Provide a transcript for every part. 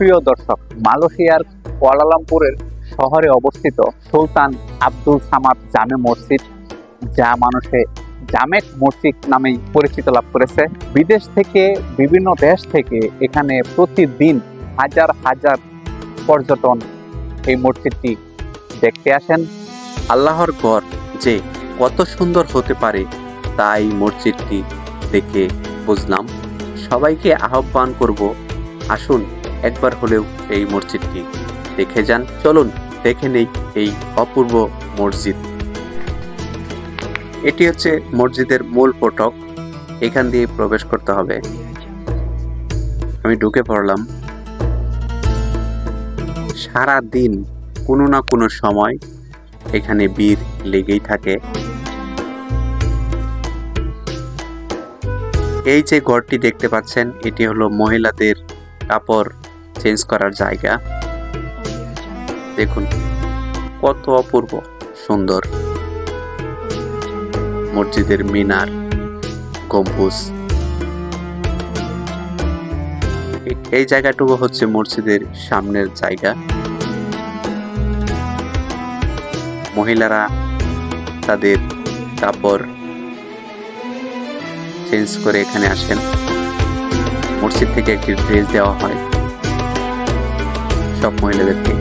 সুপ্রিয় দর্শক, মালয়েশিয়ার কুয়ালালামপুরের শহরে অবস্থিত সুলতান আব্দুল সামাদ জামে মসজিদ, যা মানুষে জামেক মসজিদ নামেই পরিচিত লাভ করেছে। বিদেশ থেকে, বিভিন্ন দেশ থেকে এখানে প্রতিদিন হাজার হাজার পর্যটন এই মসজিদটি দেখতে আসেন। আল্লাহর ঘর যে কত সুন্দর হতে পারে তাই মসজিদটি দেখে বুঝলাম। সবাইকে আহ্বান করব, আসুন একবার হলেও এই মসজিদটি দেখে যান। চলুন দেখে নেই এই অপূর্ব মসজিদ। এটি হচ্ছে মসজিদের মূল ফটক, এখান দিয়ে প্রবেশ করতে হবে। আমি ঢুকে পড়লাম। সারা দিন কোনো না কোনো সময় এখানে ভিড় লেগেই থাকে। এই যে ঘরটি দেখতে পাচ্ছেন, এটি হলো মহিলাদের কাপড় চেঞ্জ করার জায়গা। দেখুন কত অপূর্ব সুন্দর মসজিদের মিনার, গম্বুজ। এই জায়গাটুকু হচ্ছে মসজিদের সামনের জায়গা। মহিলারা তাদের কাপড় চেঞ্জ করে এখানে আসেন। মসজিদ থেকে একটি ড্রেস দেওয়া হয় সব মহিলাদেরকে।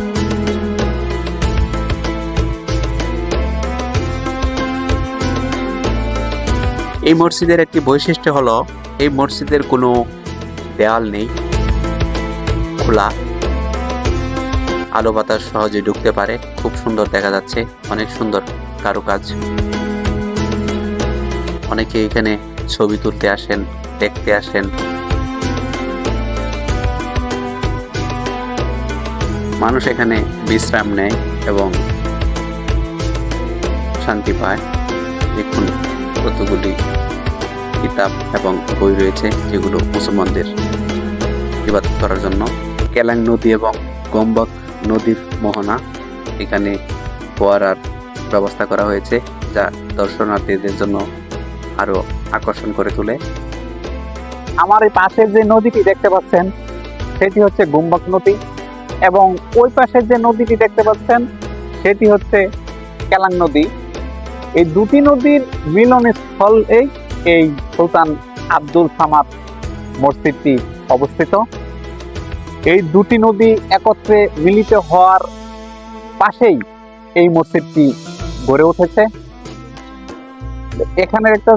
এই মসজিদের একটি বৈশিষ্ট্য হলো, এই মসজিদের কোনো দেওয়াল নেই, খোলা, আলো বাতাস সহজে ঢুকতে পারে। খুব সুন্দর দেখা যাচ্ছে, অনেক সুন্দর কারুকাজ। অনেকে এখানে ছবি তুলতে আসেন, দেখতে আসেন। মানুষ এখানে বিশ্রাম নেয় এবং শান্তি পায়। দেখুন কতগুলি কিতাব এবং বই রয়েছে, যেগুলো মুসলমানদের ইবাদত করার জন্য। কেলাং নদী এবং গম্বক নদীর মোহনা, এখানে ফোয়ারার ব্যবস্থা করা হয়েছে, যা দর্শনার্থীদের জন্য আরো আকর্ষণ করে তোলে। আমার এই পাশের যে নদীটি দেখতে পাচ্ছেন, সেটি হচ্ছে গম্বক নদী, এবং ওই পাশের যে নদীটি দেখতে পাচ্ছেন, সেটি হচ্ছে কেলাং নদী। এই দুটি নদীর মিলনস্থল এই সুলতান আব্দুল সামাদ মসজিদটি অবস্থিত। এই দুটি নদী একত্রে মিলিত হওয়ার পাশেই এই মসজিদটি গড়ে উঠেছে। এখানে একটা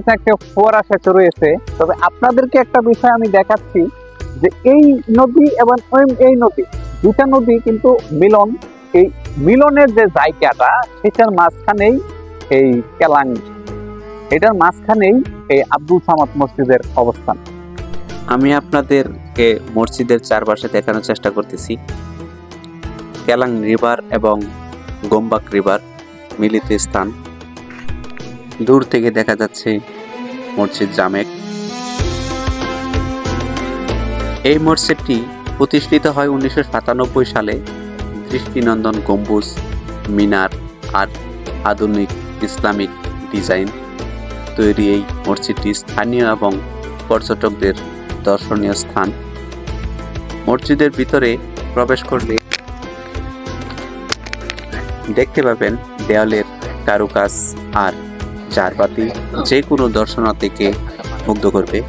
ফোয়ারা সেতু রয়েছে। তবে আপনাদেরকে একটা বিষয় আমি দেখাচ্ছি, যে এই নদী এবং এই নদী, দুটা নদী কিন্তু মিলন, এই মিলনের যে জায়গাটা, সেটার মাঝখানেই এই কেলাং, এটার মাঝখানেই এই আব্দুল সামাদ মসজিদের অবস্থান। আমি আপনাদেরকে মসজিদের চারপাশে দেখানোর চেষ্টা করতেছি। কেলাং রিভার এবং গম্বাক রিভার মিলিত স্থান। দূর থেকে দেখা যাচ্ছে মসজিদ জামেক। এই মসজিদটি প্রতিষ্ঠিত হয় 1997 সালে। দৃষ্টিনন্দন গম্বুজ, মিনার আর আধুনিক ইসলামিক ডিজাইন তৈরি এই মসজিদটি স্থানীয় এবং পর্যটকদের দর্শনীয় স্থান। মসজিদের ভিতরে প্রবেশ করলে দেখতে পাবেন দেওয়ালের কারুকাজ আর ঝাড়বাতি, যে কোনো দর্শনার্থীকে মুগ্ধ করবে।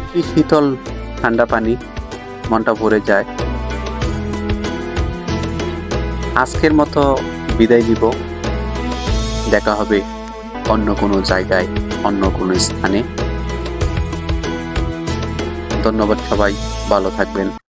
কি শীতল ঠান্ডা পানি, মনটা ভরে যায়। আজকের মতো বিদায় নিব, দেখা হবে অন্য কোনো জায়গায়, অন্য কোনো স্থানে। ধন্যবাদ সবাই, ভালো থাকবেন।